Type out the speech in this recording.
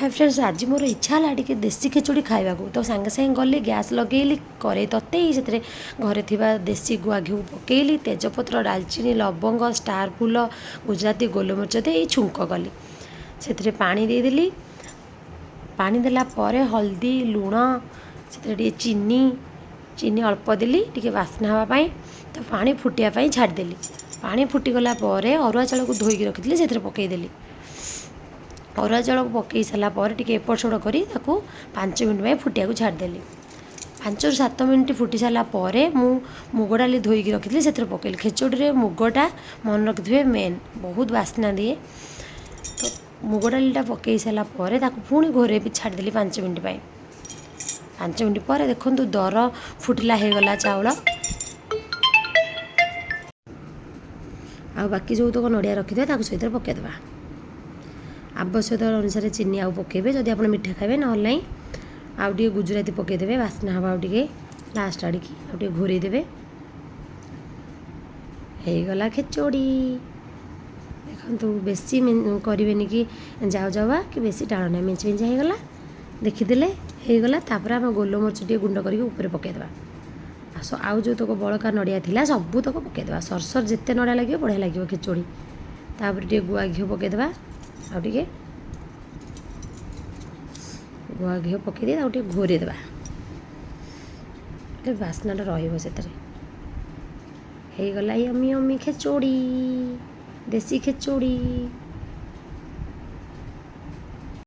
Hi friends, आज मोर इच्छा है टे देसी खिचुड़ी खावा तो सांगे सांगे गली गैस लगेली करे ततेई से घरे थी देसी गुआ घी पकेली तेजपत्र डालचीनी लवंग स्टार फूल गुजराती गोलमरिच दे छुंक कली से पानी देदेली पानी देला हल्दी लुण से चीनी चीनी अल्प देली टे बास्ना हाँपाई तो पानी फुटियापाई छाड़देली पानी फुटीगला अरुआ चाउल को धोईकी रखी से पकईदेली अरुआ चाउल को पकई सारापर टे एपट सेपट कर 5 मिनट फुटिया को छाड़देली 5 ରୁ 7 मिनट फुटी सारापर मुग डाली धोईकी रखी से पकईली खेचुड़ी मुगटा मन रखिथे मेन बहुत बास्ना दिए तो मुग डालीटा पकई सारापर पुणी घोरे भी छाड़देली 5 मिनट 5 मिनट पर देखो दर फुटिला होगला चाउल आ बाकी जो तक नड़िया रखिथे सहित पकईदेवा आवश्यकता अनुसार चीनी आउ पकेबे जदि आप मीठा खाइबे ना आउ टे गुजराती पकईदेवे बास्ना हाँ आउटे लास्ट आड़िकी आउटे घोरे देवे गला खिचुड़ी देखो बेसी करेनि कि जाओ जावा कि बेसी टाण ना मेंच मेंच होगला देखीदे होगला आम गोलमरिच टे गुंड करके पकईदेवा आउ जो तक बड़का नड़िया थिला सबू तक पकईदेवा सरसर जिते नड़िया लगे बढ़िया लगे खिचुड़ी तापर टे गुआ घी पकईदेवा आउ टे गुआ घी पकईदे टे घोरे देवा बास्नाटा रही गला यमी यमी खिचुड़ी देसी खिचुड़ी।